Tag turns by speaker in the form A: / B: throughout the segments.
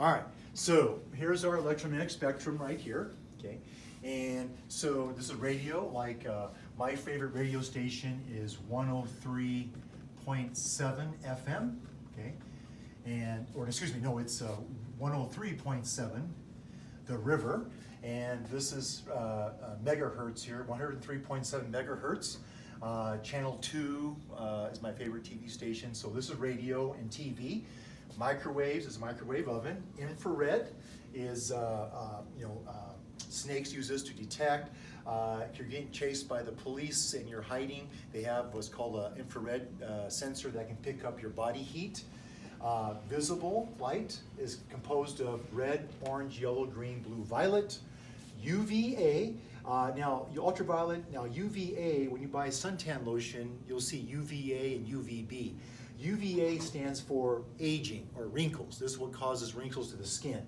A: All right, so here's our electromagnetic spectrum right here, okay? And so this is radio, like my favorite radio station is 103.7 FM, okay? And, or excuse me, no, it's 103.7, the river. And this is megahertz here, 103.7 megahertz. Channel 2 is my favorite TV station. So this is radio and TV. Microwaves is a microwave oven. Infrared is, snakes use this to detect. If you're getting chased by the police and you're hiding, they have what's called an infrared sensor that can pick up your body heat. Visible light is composed of red, orange, yellow, green, blue, violet. UVA, now ultraviolet, now UVA, when you buy suntan lotion, you'll see UVA and UVB. UVA stands for aging or wrinkles. This is what causes wrinkles to the skin.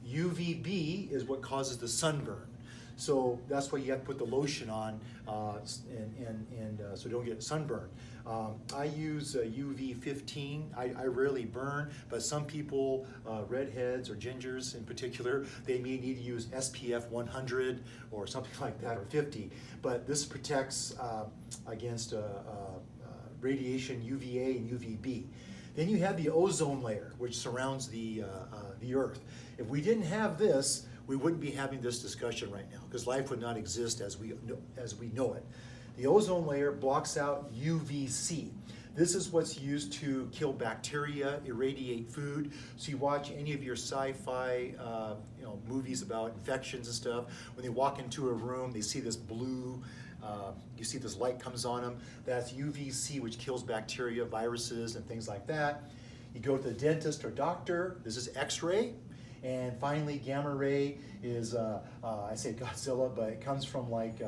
A: UVB is what causes the sunburn. So that's why you have to put the lotion on so you don't get sunburn. I use UV 15. I rarely burn, but some people, redheads or gingers in particular, they may need to use SPF 100 or something like that, or 50. But this protects against radiation UVA and UVB. Then you have the ozone layer, which surrounds the Earth. If we didn't have this, we wouldn't be having this discussion right now, because life would not exist as we know it. The ozone layer blocks out UVC. This is what's used to kill bacteria, irradiate food. So you watch any of your sci-fi movies about infections and stuff. When they walk into a room, they see this blue, you see this light comes on them. That's UVC, which kills bacteria, viruses, and things like that. You go to the dentist or doctor. This is X-ray. And finally, gamma ray is, I say Godzilla, but it comes from like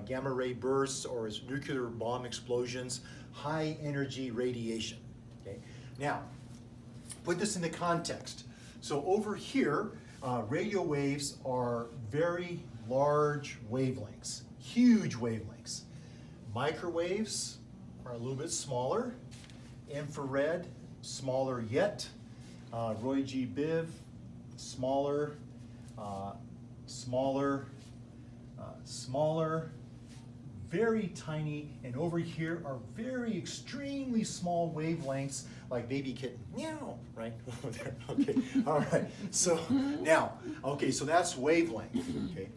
A: gamma ray bursts or nuclear bomb explosions, high energy radiation. Okay? Now, put this into context. So over here, radio waves are very large wavelengths, huge wavelengths. Microwaves are a little bit smaller. Infrared, smaller yet. Roy G. Biv, smaller, smaller, very tiny, and over here are very extremely small wavelengths, like baby kitten, meow, right? Over there, okay, all right. So now, okay, so that's wavelength, okay?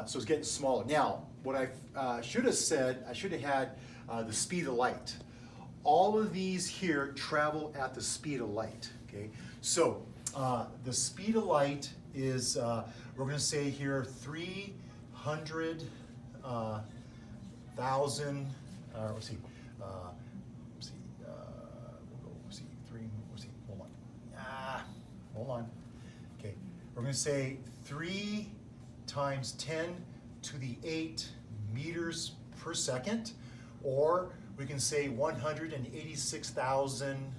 A: So it's getting smaller. Now, what I should have said, I should have had the speed of light. All of these here travel at the speed of light, okay? So the speed of light is, we're going to say here, 300,000, hold on. Okay, we're going to say 3 times 10 to the 8 meters per second, or we can say 186,000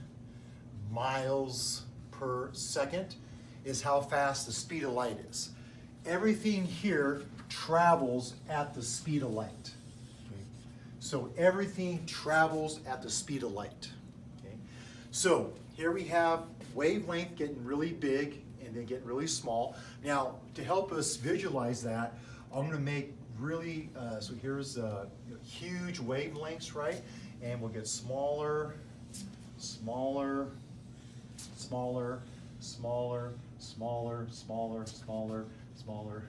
A: miles per second is how fast the speed of light is. Everything here travels at the speed of light. Okay? So everything travels at the speed of light. Okay? So here we have wavelength getting really big and then getting really small. Now, to help us visualize that, I'm going to make really, so here's huge wavelengths, right? And we'll get smaller, smaller, smaller, smaller, smaller, smaller, smaller, smaller.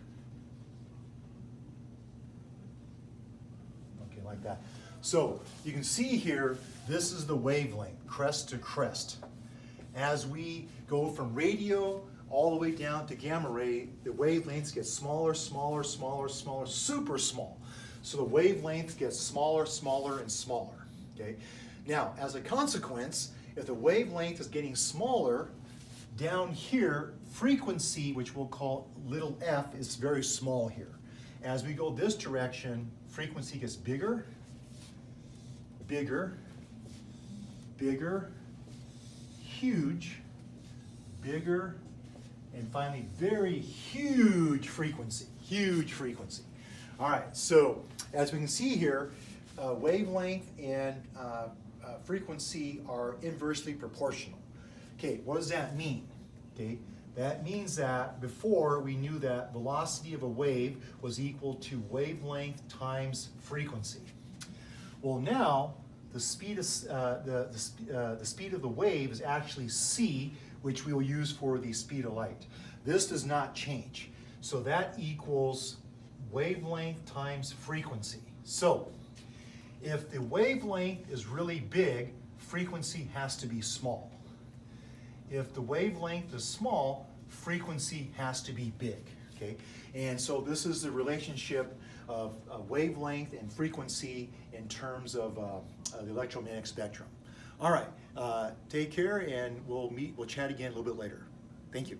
A: Okay, like that. So you can see here, this is the wavelength, crest to crest. As we go from radio all the way down to gamma ray, the wavelengths get smaller, smaller, smaller, smaller, super small. So the wavelength gets smaller, smaller, and smaller. Okay? Now, as a consequence, if the wavelength is getting smaller, down here, frequency, which we'll call little f, is very small here. As we go this direction, frequency gets bigger, bigger, bigger, huge, bigger, and finally very huge frequency, huge frequency. All right, so as we can see here, wavelength and frequency are inversely proportional. Okay, what does that mean? Okay, that means that before we knew that velocity of a wave was equal to wavelength times frequency. Well, now the speed of the speed of the wave is actually c, which we will use for the speed of light. This does not change, so that equals wavelength times frequency. So if the wavelength is really big, frequency has to be small. If the wavelength is small, frequency has to be big, okay? And so this is the relationship of wavelength and frequency in terms of the electromagnetic spectrum. All right, take care, and we'll chat again a little bit later. Thank you.